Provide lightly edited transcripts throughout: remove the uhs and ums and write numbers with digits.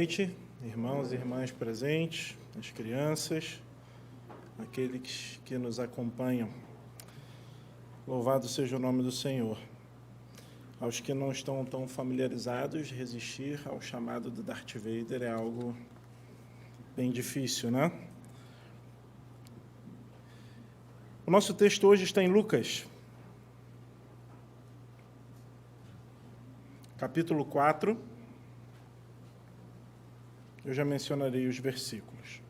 noite, irmãos e irmãs presentes, as crianças, aqueles que nos acompanham. Louvado seja o nome do Senhor. Aos que não estão tão familiarizados, resistir ao chamado do Darth Vader é algo bem difícil, né? O nosso texto hoje está em Lucas, capítulo 4. Eu já mencionarei os versículos.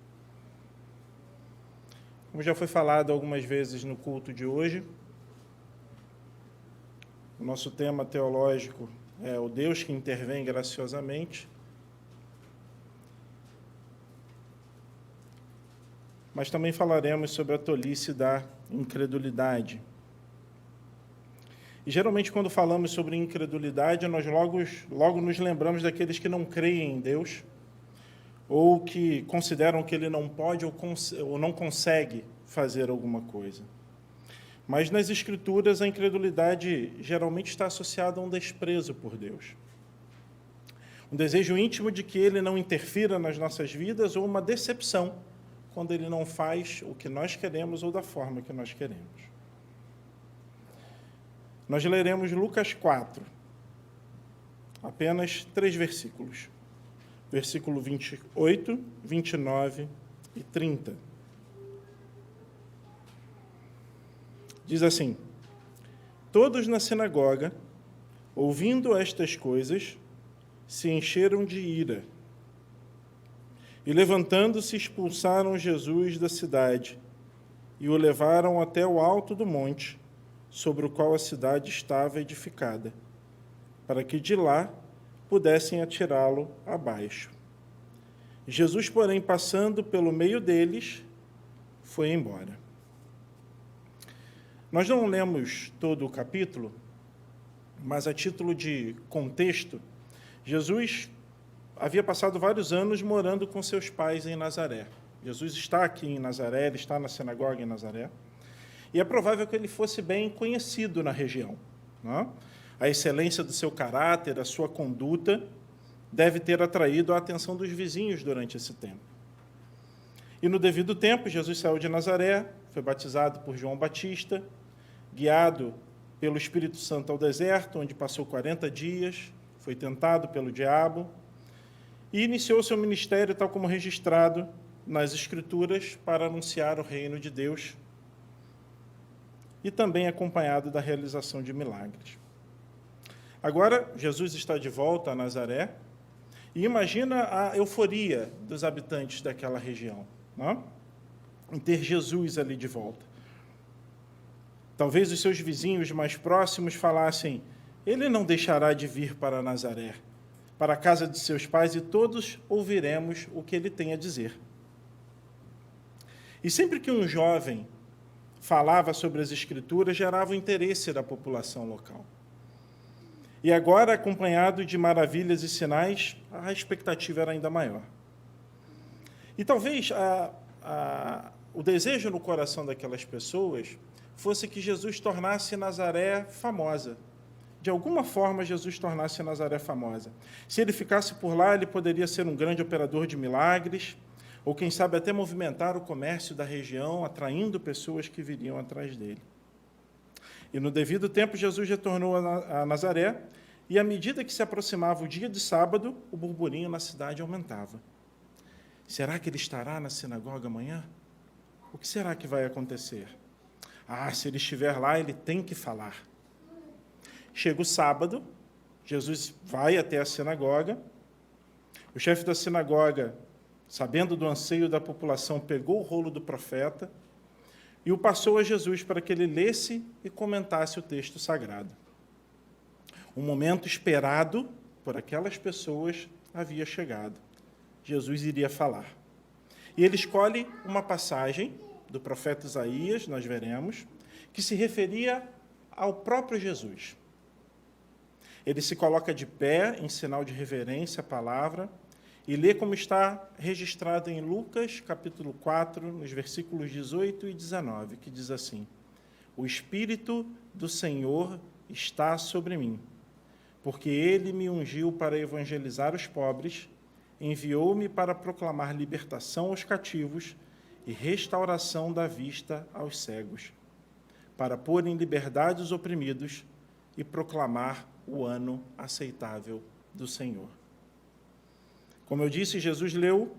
Como já foi falado algumas vezes no culto de hoje, o nosso tema teológico é o Deus que intervém graciosamente. Mas também falaremos sobre a tolice da incredulidade. E geralmente quando falamos sobre incredulidade, nós logo nos lembramos daqueles que não creem em Deus, ou que consideram que ele não pode ou não consegue fazer alguma coisa. Mas nas Escrituras, a incredulidade geralmente está associada a um desprezo por Deus. Um desejo íntimo de que ele não interfira nas nossas vidas, ou uma decepção quando ele não faz o que nós queremos ou da forma que nós queremos. Nós leremos Lucas 4, apenas 3 versículos. Versículo 28, 29 e 30. Diz assim: Todos na sinagoga, ouvindo estas coisas, se encheram de ira. E, levantando-se, expulsaram Jesus da cidade e o levaram até o alto do monte, sobre o qual a cidade estava edificada, para que de lá pudessem atirá-lo abaixo. Jesus, porém, passando pelo meio deles, foi embora. Nós não lemos todo o capítulo, mas a título de contexto, Jesus havia passado vários anos morando com seus pais em Nazaré. Jesus está aqui em Nazaré, ele está na sinagoga em Nazaré, e é provável que ele fosse bem conhecido na região, não? A excelência do seu caráter, a sua conduta, deve ter atraído a atenção dos vizinhos durante esse tempo. E no devido tempo, Jesus saiu de Nazaré, foi batizado por João Batista, guiado pelo Espírito Santo ao deserto, onde passou 40 dias, foi tentado pelo diabo, e iniciou seu ministério, tal como registrado nas Escrituras, para anunciar o reino de Deus, e também acompanhado da realização de milagres. Agora, Jesus está de volta a Nazaré, e imagina a euforia dos habitantes daquela região, não? Em ter Jesus ali de volta. Talvez os seus vizinhos mais próximos falassem: ele não deixará de vir para Nazaré, para a casa de seus pais, e todos ouviremos o que ele tem a dizer. E sempre que um jovem falava sobre as Escrituras, gerava o interesse da população local. E agora, acompanhado de maravilhas e sinais, a expectativa era ainda maior. E talvez o desejo no coração daquelas pessoas fosse que Jesus tornasse Nazaré famosa. De alguma forma, Jesus tornasse Nazaré famosa. Se ele ficasse por lá, ele poderia ser um grande operador de milagres, ou quem sabe até movimentar o comércio da região, atraindo pessoas que viriam atrás dele. E no devido tempo, Jesus retornou a Nazaré, e à medida que se aproximava o dia de sábado, o burburinho na cidade aumentava. Será que ele estará na sinagoga amanhã? O que será que vai acontecer? Se ele estiver lá, ele tem que falar. Chega o sábado, Jesus vai até a sinagoga, o chefe da sinagoga, sabendo do anseio da população, pegou o rolo do profeta e o passou a Jesus para que ele lesse e comentasse o texto sagrado. Um momento esperado por aquelas pessoas havia chegado. Jesus iria falar. E ele escolhe uma passagem do profeta Isaías, nós veremos, que se referia ao próprio Jesus. Ele se coloca de pé em sinal de reverência à palavra e lê como está registrado em Lucas, capítulo 4, nos versículos 18 e 19, que diz assim: O Espírito do Senhor está sobre mim, porque ele me ungiu para evangelizar os pobres, enviou-me para proclamar libertação aos cativos e restauração da vista aos cegos, para pôr em liberdade os oprimidos e proclamar o ano aceitável do Senhor. Como eu disse, Jesus leu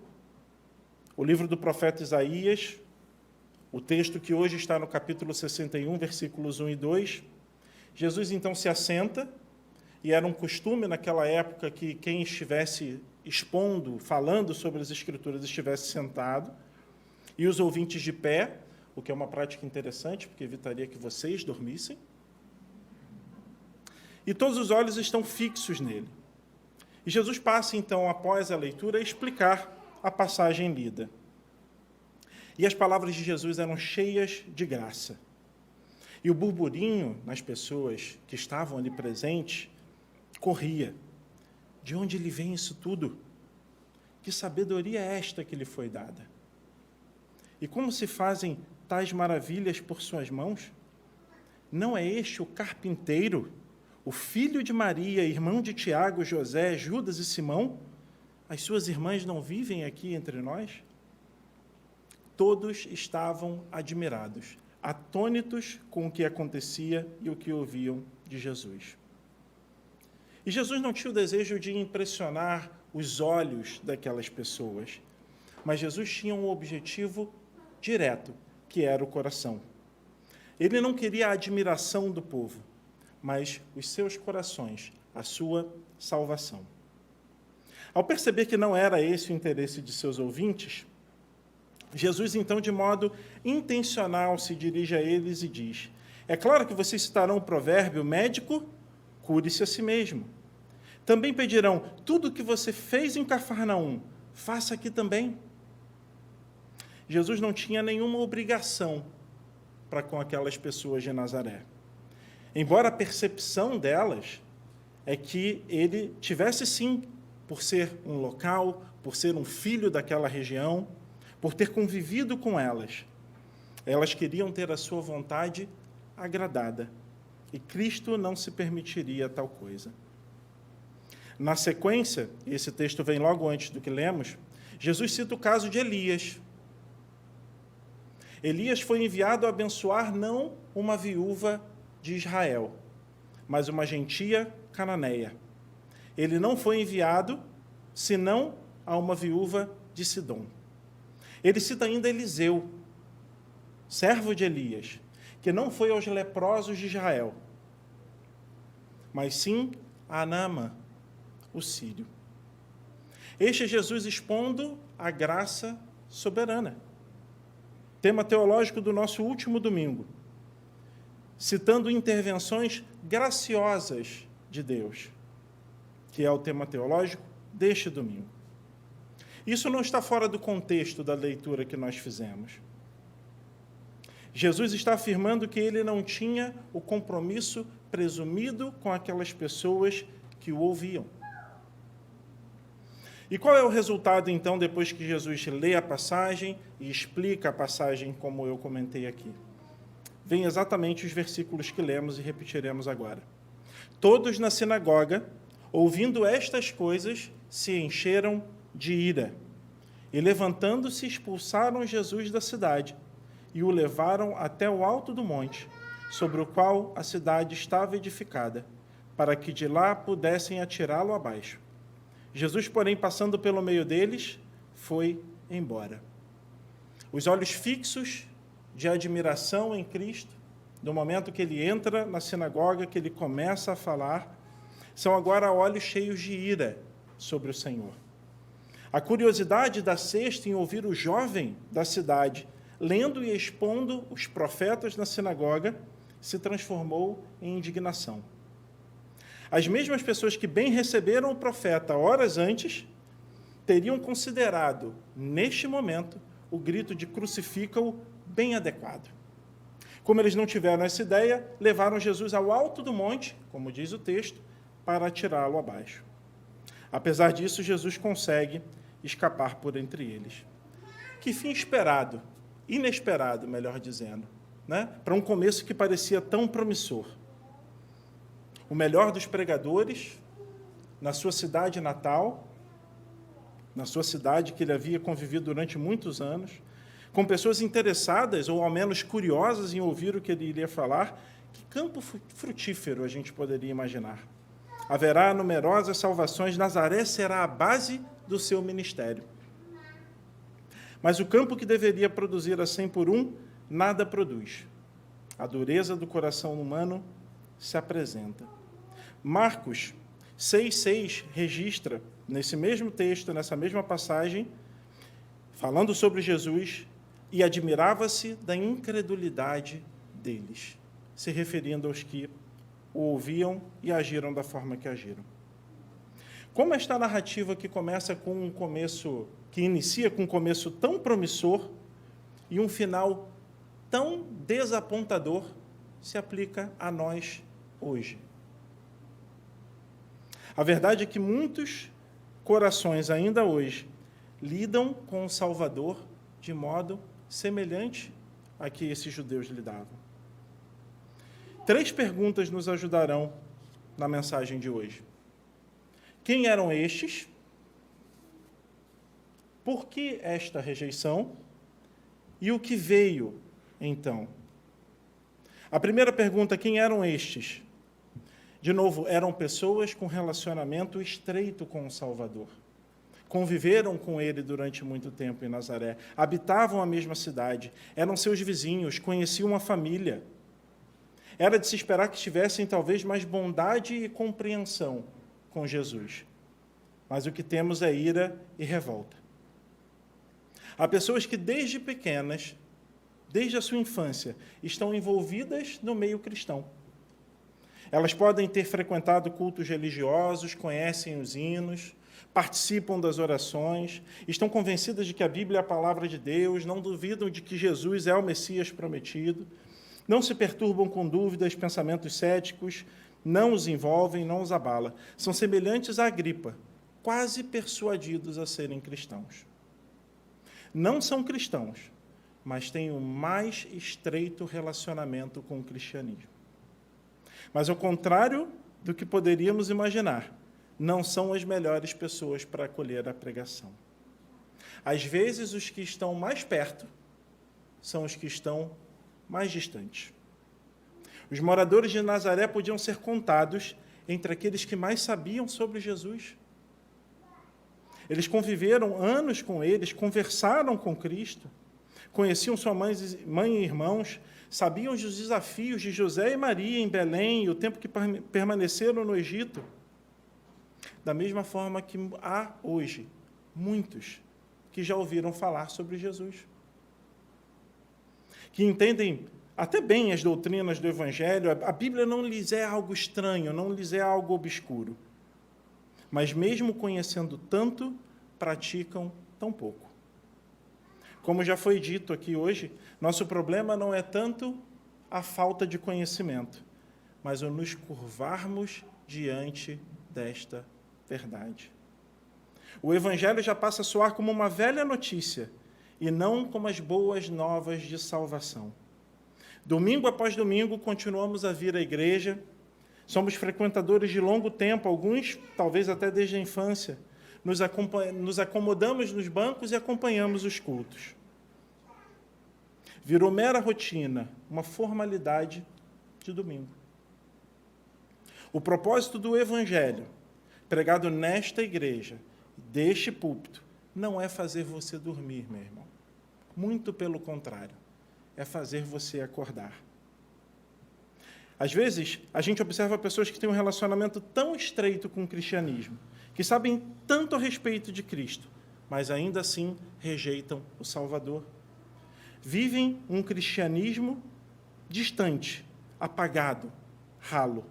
o livro do profeta Isaías, o texto que hoje está no capítulo 61, versículos 1 e 2. Jesus, então, se assenta, e era um costume naquela época que quem estivesse expondo, falando sobre as Escrituras, estivesse sentado, e os ouvintes de pé, o que é uma prática interessante, porque evitaria que vocês dormissem. E todos os olhos estão fixos nele. E Jesus passa, então, após a leitura, a explicar a passagem lida. E as palavras de Jesus eram cheias de graça. E o burburinho nas pessoas que estavam ali presentes corria. De onde lhe vem isso tudo? Que sabedoria é esta que lhe foi dada? E como se fazem tais maravilhas por suas mãos? Não é este o carpinteiro, o filho de Maria, irmão de Tiago, José, Judas e Simão? As suas irmãs não vivem aqui entre nós? Todos estavam admirados, atônitos com o que acontecia e o que ouviam de Jesus. E Jesus não tinha o desejo de impressionar os olhos daquelas pessoas, mas Jesus tinha um objetivo direto, que era o coração. Ele não queria a admiração do povo, mas os seus corações, a sua salvação. Ao perceber que não era esse o interesse de seus ouvintes, Jesus, então, de modo intencional, se dirige a eles e diz: é claro que vocês citarão o provérbio, médico, cure-se a si mesmo. Também pedirão, tudo o que você fez em Cafarnaum, faça aqui também. Jesus não tinha nenhuma obrigação para com aquelas pessoas de Nazaré. Embora a percepção delas é que ele tivesse, sim, por ser um local, por ser um filho daquela região, por ter convivido com elas, elas queriam ter a sua vontade agradada. E Cristo não se permitiria tal coisa. Na sequência, e esse texto vem logo antes do que lemos, Jesus cita o caso de Elias. Elias foi enviado a abençoar não uma viúva de Israel, mas uma gentia cananeia. Ele não foi enviado senão a uma viúva de Sidom. Ele cita ainda Eliseu, servo de Elias, que não foi aos leprosos de Israel, mas sim a Naamã, o sírio. Este é Jesus expondo a graça soberana. Tema teológico do nosso último domingo, citando intervenções graciosas de Deus, que é o tema teológico deste domingo. Isso não está fora do contexto da leitura que nós fizemos. Jesus está afirmando que ele não tinha o compromisso presumido com aquelas pessoas que o ouviam. E qual é o resultado, então, depois que Jesus lê a passagem e explica a passagem como eu comentei aqui? Vem exatamente os versículos que lemos e repetiremos agora. Todos na sinagoga, ouvindo estas coisas, se encheram de ira. E, levantando-se, expulsaram Jesus da cidade e o levaram até o alto do monte, sobre o qual a cidade estava edificada, para que de lá pudessem atirá-lo abaixo. Jesus, porém, passando pelo meio deles, foi embora. Os olhos fixos de admiração em Cristo, no momento que ele entra na sinagoga, que ele começa a falar, são agora olhos cheios de ira sobre o Senhor. A curiosidade da cesta em ouvir o jovem da cidade lendo e expondo os profetas na sinagoga se transformou em indignação. As mesmas pessoas que bem receberam o profeta horas antes teriam considerado, neste momento, o grito de crucifica-o bem adequado. Como eles não tiveram essa ideia, levaram Jesus ao alto do monte, como diz o texto, para atirá-lo abaixo. Apesar disso, Jesus consegue escapar por entre eles. Que fim esperado, inesperado, melhor dizendo, né? Para um começo que parecia tão promissor. O melhor dos pregadores, na sua cidade natal, na sua cidade, que ele havia convivido durante muitos anos, com pessoas interessadas, ou ao menos curiosas em ouvir o que ele iria falar. Que campo frutífero a gente poderia imaginar? Haverá numerosas salvações, Nazaré será a base do seu ministério. Mas o campo que deveria produzir a 100 por 1, nada produz. A dureza do coração humano se apresenta. Marcos 6,6 registra, nesse mesmo texto, nessa mesma passagem, falando sobre Jesus, e admirava-se da incredulidade deles, se referindo aos que o ouviam e agiram da forma que agiram. Como esta narrativa que inicia com um começo tão promissor e um final tão desapontador, se aplica a nós hoje. A verdade é que muitos corações ainda hoje lidam com o Salvador de modo semelhante a que esses judeus lidavam. 3 perguntas nos ajudarão na mensagem de hoje. Quem eram estes? Por que esta rejeição? E o que veio, então? A primeira pergunta, quem eram estes? De novo, eram pessoas com relacionamento estreito com o Salvador. Conviveram com ele durante muito tempo em Nazaré, habitavam a mesma cidade, eram seus vizinhos, conheciam a família. Era de se esperar que tivessem talvez mais bondade e compreensão com Jesus. Mas o que temos é ira e revolta. Há pessoas que desde pequenas, desde a sua infância, estão envolvidas no meio cristão. Elas podem ter frequentado cultos religiosos, conhecem os hinos, participam das orações, estão convencidas de que a Bíblia é a palavra de Deus, não duvidam de que Jesus é o Messias prometido, não se perturbam com dúvidas, pensamentos céticos, não os envolvem, não os abala. São semelhantes a Agripa, quase persuadidos a serem cristãos. Não são cristãos, mas têm um mais estreito relacionamento com o cristianismo. Mas, ao contrário do que poderíamos imaginar, não são as melhores pessoas para acolher a pregação. Às vezes, os que estão mais perto são os que estão mais distantes. Os moradores de Nazaré podiam ser contados entre aqueles que mais sabiam sobre Jesus. Eles conviveram anos com eles, conversaram com Cristo, conheciam sua mãe e irmãos, sabiam os desafios de José e Maria em Belém e o tempo que permaneceram no Egito. Da mesma forma que há hoje muitos que já ouviram falar sobre Jesus, que entendem até bem as doutrinas do Evangelho. A Bíblia não lhes é algo estranho, não lhes é algo obscuro. Mas mesmo conhecendo tanto, praticam tão pouco. Como já foi dito aqui hoje, nosso problema não é tanto a falta de conhecimento, mas o nos curvarmos diante desta verdade. O Evangelho já passa a soar como uma velha notícia e não como as boas novas de salvação. Domingo após domingo, continuamos a vir à igreja, somos frequentadores de longo tempo, alguns talvez até desde a infância, nos acomodamos nos bancos e acompanhamos os cultos. Virou mera rotina, uma formalidade de domingo. O propósito do Evangelho, pregado nesta igreja, deste púlpito, não é fazer você dormir, meu irmão. Muito pelo contrário, é fazer você acordar. Às vezes, a gente observa pessoas que têm um relacionamento tão estreito com o cristianismo, que sabem tanto a respeito de Cristo, mas ainda assim rejeitam o Salvador. Vivem um cristianismo distante, apagado, ralo.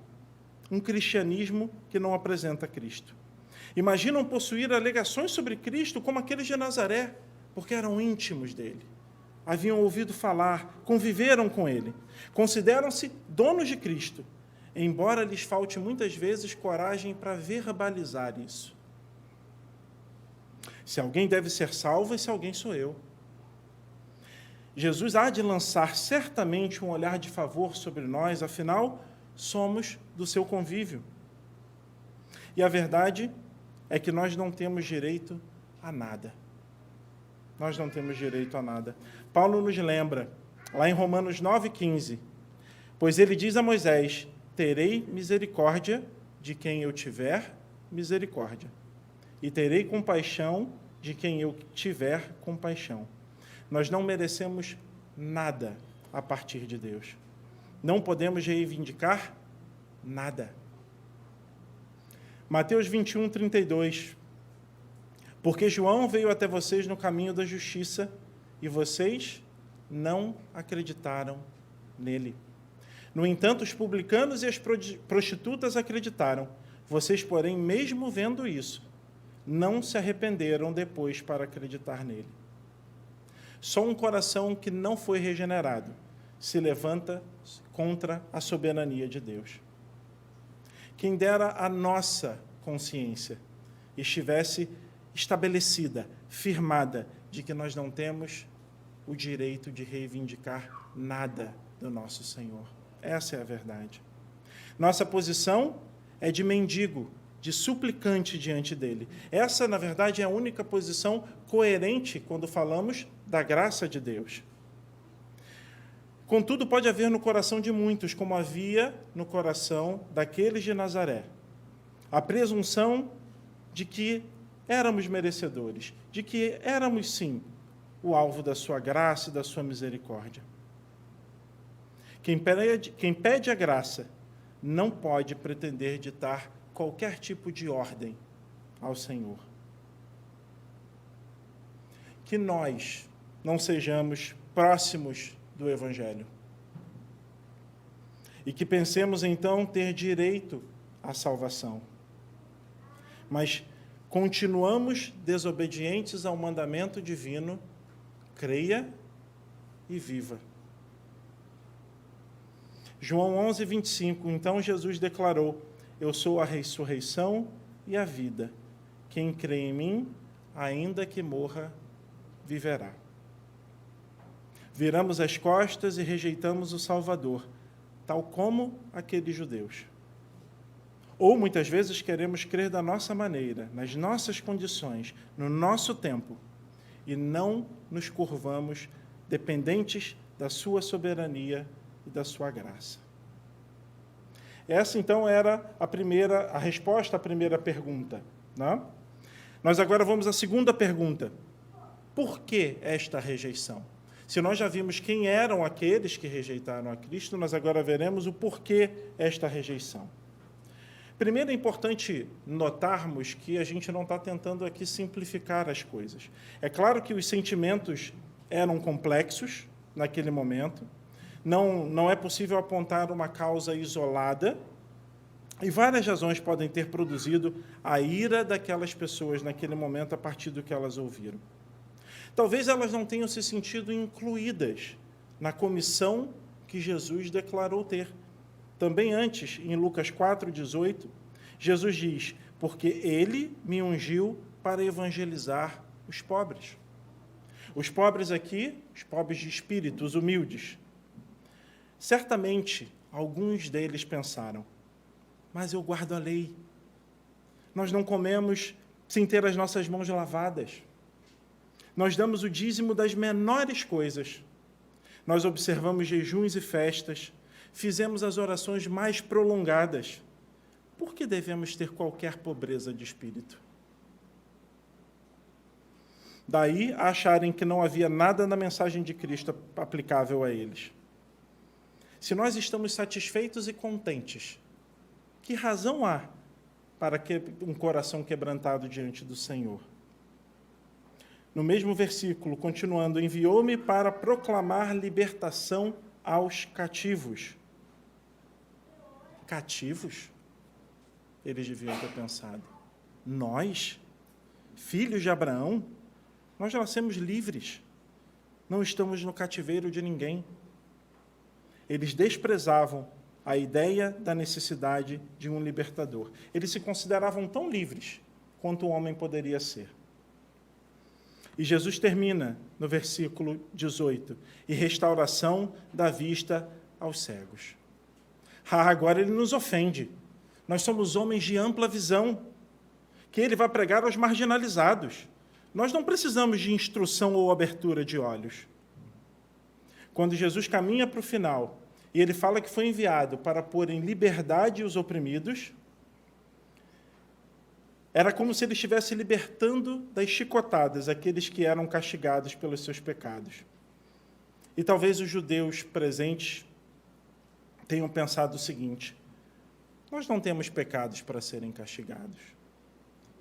Um cristianismo que não apresenta Cristo. Imaginam possuir alegações sobre Cristo como aqueles de Nazaré, porque eram íntimos dele. Haviam ouvido falar, conviveram com ele. Consideram-se donos de Cristo, embora lhes falte muitas vezes coragem para verbalizar isso. Se alguém deve ser salvo, esse alguém sou eu. Jesus há de lançar certamente um olhar de favor sobre nós, afinal, somos do seu convívio. E a verdade é que nós não temos direito a nada. Nós não temos direito a nada. Paulo nos lembra, lá em Romanos 9,15, pois ele diz a Moisés, terei misericórdia de quem eu tiver misericórdia, e terei compaixão de quem eu tiver compaixão. Nós não merecemos nada a partir de Deus. Não podemos reivindicar nada. Mateus 21, 32. Porque João veio até vocês no caminho da justiça e vocês não acreditaram nele. No entanto, os publicanos e as prostitutas acreditaram. Vocês, porém, mesmo vendo isso, não se arrependeram depois para acreditar nele. Só um coração que não foi regenerado se levanta contra a soberania de Deus. Quem dera a nossa consciência estivesse estabelecida, firmada, de que nós não temos o direito de reivindicar nada do nosso Senhor. Essa é a verdade. Nossa posição é de mendigo, de suplicante diante dele. Essa, na verdade, é a única posição coerente quando falamos da graça de Deus. Contudo, pode haver no coração de muitos, como havia no coração daqueles de Nazaré, a presunção de que éramos merecedores, de que éramos, sim, o alvo da sua graça e da sua misericórdia. Quem pede a graça não pode pretender ditar qualquer tipo de ordem ao Senhor. Que nós não sejamos próximos do Evangelho e que pensemos, então, ter direito à salvação. Mas continuamos desobedientes ao mandamento divino, creia e viva. João 11, 25, então Jesus declarou, eu sou a ressurreição e a vida. Quem crê em mim, ainda que morra, viverá. Viramos as costas e rejeitamos o Salvador, tal como aqueles judeus. Ou, muitas vezes, queremos crer da nossa maneira, nas nossas condições, no nosso tempo, e não nos curvamos dependentes da sua soberania e da sua graça. Essa, então, era a resposta à primeira pergunta. Né? Nós agora vamos à segunda pergunta. Por que esta rejeição? Se nós já vimos quem eram aqueles que rejeitaram a Cristo, nós agora veremos o porquê esta rejeição. Primeiro, é importante notarmos que a gente não está tentando aqui simplificar as coisas. É claro que os sentimentos eram complexos naquele momento, não é possível apontar uma causa isolada, e várias razões podem ter produzido a ira daquelas pessoas naquele momento a partir do que elas ouviram. Talvez elas não tenham se sentido incluídas na comissão que Jesus declarou ter. Também antes, em Lucas 4,18, Jesus diz, porque ele me ungiu para evangelizar os pobres. Os pobres aqui, os pobres de espírito, os humildes. Certamente, alguns deles pensaram, mas eu guardo a lei. Nós não comemos sem ter as nossas mãos lavadas. Nós damos o dízimo das menores coisas. Nós observamos jejuns e festas. Fizemos as orações mais prolongadas. Por que devemos ter qualquer pobreza de espírito? Daí a acharem que não havia nada na mensagem de Cristo aplicável a eles. Se nós estamos satisfeitos e contentes, que razão há para um coração quebrantado diante do Senhor? No mesmo versículo, continuando, enviou-me para proclamar libertação aos cativos. Cativos? Eles deviam ter pensado. Nós, filhos de Abraão, nós nascemos livres. Não estamos no cativeiro de ninguém. Eles desprezavam a ideia da necessidade de um libertador. Eles se consideravam tão livres quanto o homem poderia ser. E Jesus termina no versículo 18, e restauração da vista aos cegos. Agora ele nos ofende. Nós somos homens de ampla visão, que ele vai pregar aos marginalizados. Nós não precisamos de instrução ou abertura de olhos. Quando Jesus caminha para o final, e ele fala que foi enviado para pôr em liberdade os oprimidos, era como se ele estivesse libertando das chicotadas aqueles que eram castigados pelos seus pecados. E talvez os judeus presentes tenham pensado o seguinte: nós não temos pecados para serem castigados.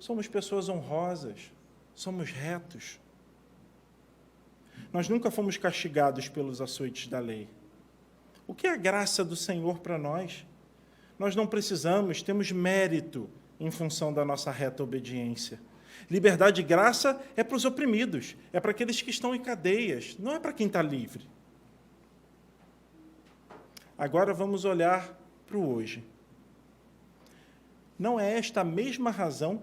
Somos pessoas honrosas, somos retos. Nós nunca fomos castigados pelos açoites da lei. O que é a graça do Senhor para nós? Nós não precisamos, temos mérito em função da nossa reta obediência. Liberdade e graça é para os oprimidos, é para aqueles que estão em cadeias, não é para quem está livre. Agora vamos olhar para o hoje. Não é esta a mesma razão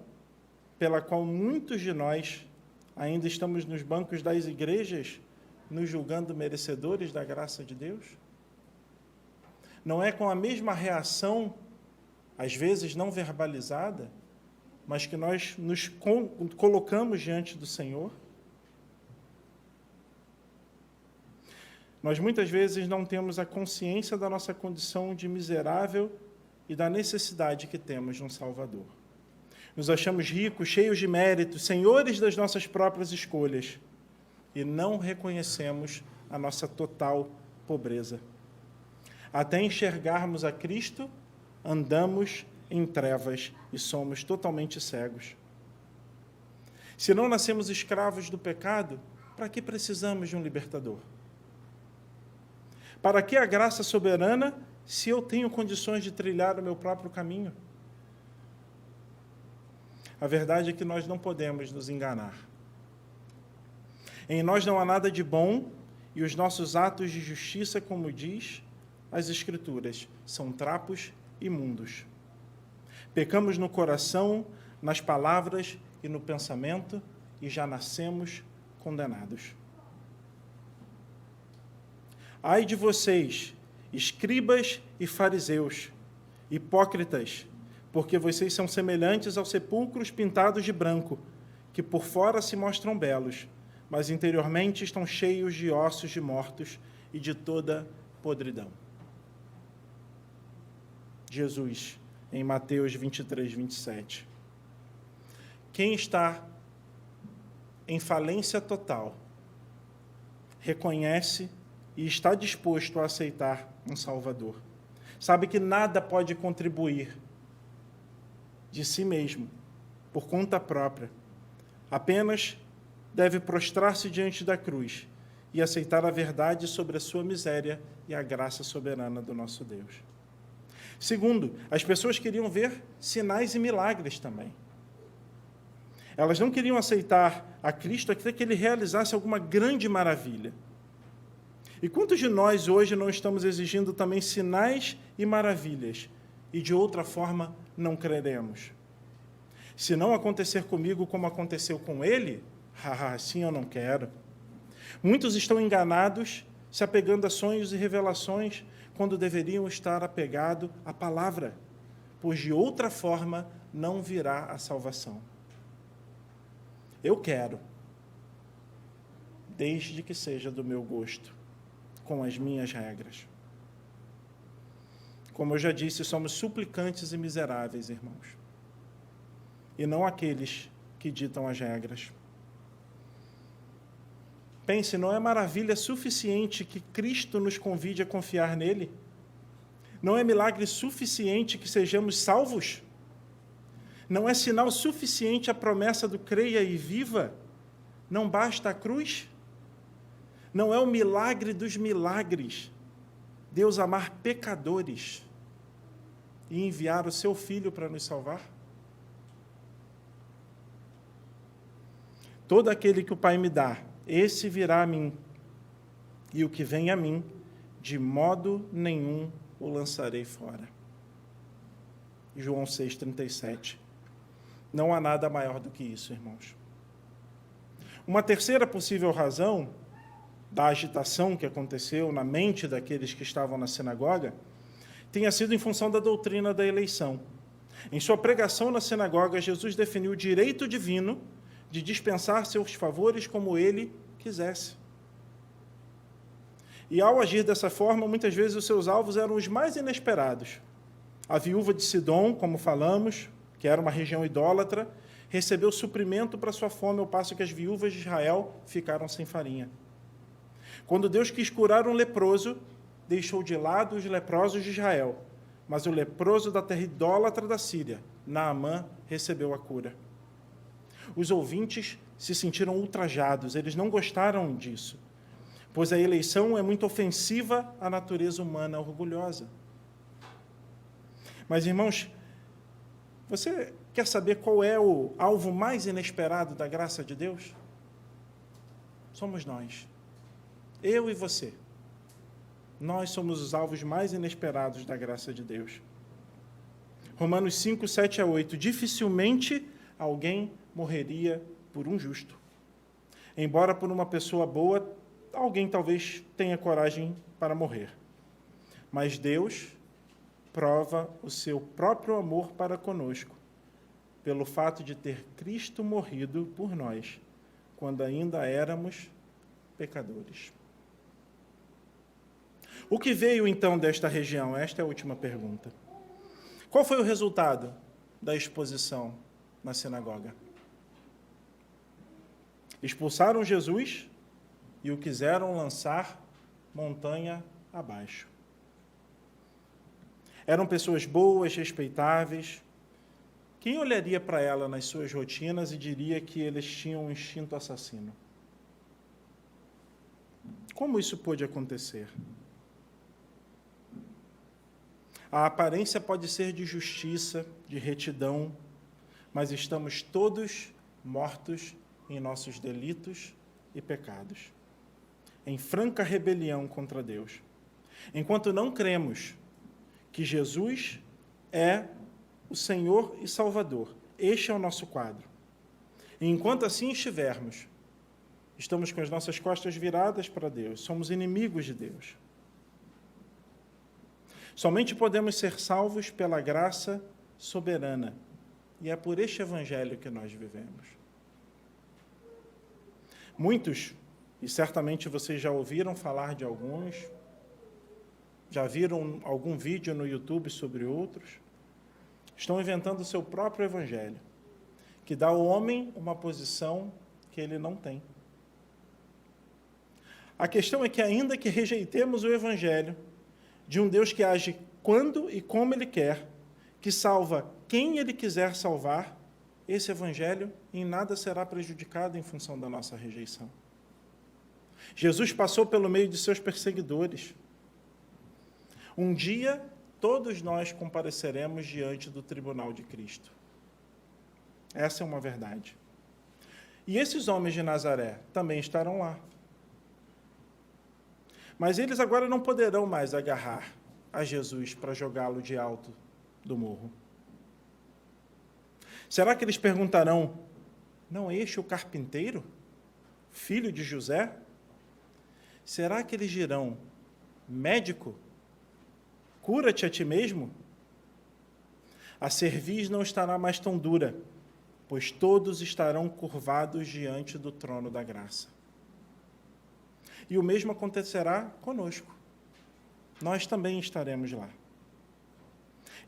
pela qual muitos de nós ainda estamos nos bancos das igrejas, nos julgando merecedores da graça de Deus? Não é com a mesma reação, às vezes não verbalizada, mas que nós nos colocamos diante do Senhor? Nós muitas vezes não temos a consciência da nossa condição de miserável e da necessidade que temos de um Salvador. Nos achamos ricos, cheios de méritos, senhores das nossas próprias escolhas, e não reconhecemos a nossa total pobreza. Até enxergarmos a Cristo, andamos em trevas e somos totalmente cegos. Se não nascemos escravos do pecado, para que precisamos de um libertador? Para que a graça soberana, se eu tenho condições de trilhar o meu próprio caminho? A verdade é que nós não podemos nos enganar. Em nós não há nada de bom, e os nossos atos de justiça, como diz as Escrituras, são trapos imundos. Pecamos no coração, nas palavras e no pensamento, e já nascemos condenados. Ai de vocês, escribas e fariseus, hipócritas, porque vocês são semelhantes aos sepulcros pintados de branco, que por fora se mostram belos, mas interiormente estão cheios de ossos de mortos e de toda podridão. Jesus, em Mateus 23, 27. Quem está em falência total, reconhece e está disposto a aceitar um Salvador. Sabe que nada pode contribuir de si mesmo, por conta própria. Apenas deve prostrar-se diante da cruz e aceitar a verdade sobre a sua miséria e a graça soberana do nosso Deus. Segundo, as pessoas queriam ver sinais e milagres também. Elas não queriam aceitar a Cristo até que ele realizasse alguma grande maravilha. E quantos de nós hoje não estamos exigindo também sinais e maravilhas, e de outra forma não creremos? Se não acontecer comigo como aconteceu com ele, assim eu não quero. Muitos estão enganados, se apegando a sonhos e revelações, quando deveriam estar apegados à palavra, pois de outra forma não virá a salvação. Eu quero, desde que seja do meu gosto, com as minhas regras. Como eu já disse, somos suplicantes e miseráveis, irmãos, e não aqueles que ditam as regras. Pense, não é maravilha suficiente que Cristo nos convide a confiar nele? Não é milagre suficiente que sejamos salvos? Não é sinal suficiente a promessa do creia e viva? Não basta a cruz? Não é o milagre dos milagres Deus amar pecadores e enviar o seu Filho para nos salvar? Todo aquele que o Pai me dá, esse virá a mim, e o que vem a mim, de modo nenhum o lançarei fora. João 6,37. Não há nada maior do que isso, irmãos. Uma terceira possível razão da agitação que aconteceu na mente daqueles que estavam na sinagoga tenha sido em função da doutrina da eleição. Em sua pregação na sinagoga, Jesus definiu o direito divino de dispensar seus favores como ele quisesse. E ao agir dessa forma, muitas vezes os seus alvos eram os mais inesperados. A viúva de Sidom, como falamos, que era uma região idólatra, recebeu suprimento para sua fome, ao passo que as viúvas de Israel ficaram sem farinha. Quando Deus quis curar um leproso, deixou de lado os leprosos de Israel, mas o leproso da terra idólatra da Síria, Naamã, recebeu a cura. Os ouvintes se sentiram ultrajados, eles não gostaram disso, pois a eleição é muito ofensiva à natureza humana orgulhosa. Mas, irmãos, você quer saber qual é o alvo mais inesperado da graça de Deus? Somos nós. Eu e você. Nós somos os alvos mais inesperados da graça de Deus. Romanos 5, 7 a 8. Dificilmente alguém morreria por um justo. Embora por uma pessoa boa, alguém talvez tenha coragem para morrer. Mas Deus prova o seu próprio amor para conosco, pelo fato de ter Cristo morrido por nós, quando ainda éramos pecadores. O que veio, então, desta região? Esta é a última pergunta. Qual foi o resultado da exposição na sinagoga? Expulsaram Jesus e o quiseram lançar montanha abaixo. Eram pessoas boas, respeitáveis. Quem olharia para ela nas suas rotinas e diria que eles tinham um instinto assassino? Como isso pôde acontecer? A aparência pode ser de justiça, de retidão, mas estamos todos mortos em nossos delitos e pecados, em franca rebelião contra Deus. Enquanto não cremos que Jesus é o Senhor e Salvador, este é o nosso quadro. E enquanto assim estivermos, estamos com as nossas costas viradas para Deus, somos inimigos de Deus. Somente podemos ser salvos pela graça soberana, e é por este evangelho que nós vivemos. Muitos, e certamente vocês já ouviram falar de alguns, já viram algum vídeo no YouTube sobre outros, estão inventando o seu próprio evangelho, que dá ao homem uma posição que ele não tem. A questão é que, ainda que rejeitemos o evangelho de um Deus que age quando e como ele quer, que salva quem ele quiser salvar, esse evangelho em nada será prejudicado em função da nossa rejeição. Jesus passou pelo meio de seus perseguidores. Um dia, todos nós compareceremos diante do tribunal de Cristo. Essa é uma verdade. E esses homens de Nazaré também estarão lá. Mas eles agora não poderão mais agarrar a Jesus para jogá-lo de alto do morro. Será que eles perguntarão, não é este o carpinteiro, filho de José? Será que eles dirão, médico, cura-te a ti mesmo? A cerviz não estará mais tão dura, pois todos estarão curvados diante do trono da graça. E o mesmo acontecerá conosco. Nós também estaremos lá.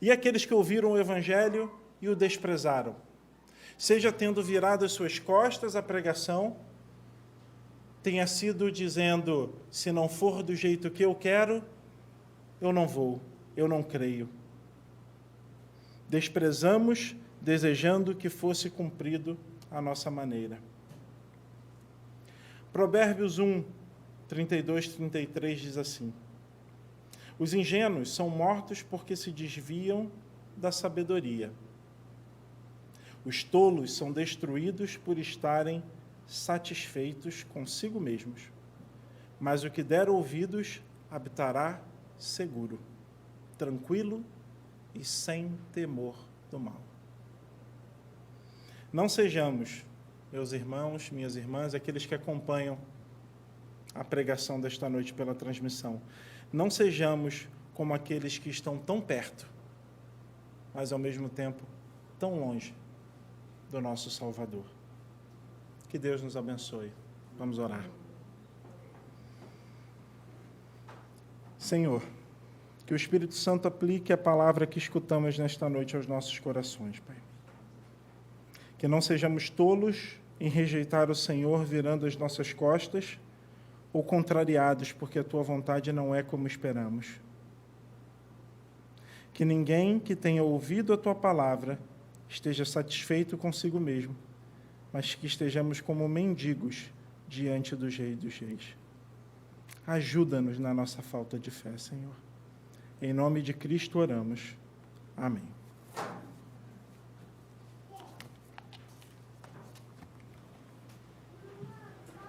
E aqueles que ouviram o Evangelho e o desprezaram, seja tendo virado as suas costas à pregação, tenha sido dizendo, se não for do jeito que eu quero, eu não vou, eu não creio. Desprezamos, desejando que fosse cumprido a nossa maneira. Provérbios 1, 32, 33 diz assim, os ingênuos são mortos porque se desviam da sabedoria. Os tolos são destruídos por estarem satisfeitos consigo mesmos. Mas o que der ouvidos habitará seguro, tranquilo e sem temor do mal. Não sejamos, meus irmãos, minhas irmãs, aqueles que acompanham a pregação desta noite pela transmissão, não sejamos como aqueles que estão tão perto, mas ao mesmo tempo tão longe do nosso Salvador. Que Deus nos abençoe. Vamos orar. Senhor, que o Espírito Santo aplique a palavra que escutamos nesta noite aos nossos corações, Pai. Que não sejamos tolos em rejeitar o Senhor virando as nossas costas ou contrariados porque a Tua vontade não é como esperamos. Que ninguém que tenha ouvido a Tua palavra esteja satisfeito consigo mesmo, mas que estejamos como mendigos diante do Rei dos Reis. Ajuda-nos na nossa falta de fé, Senhor. Em nome de Cristo oramos. Amém.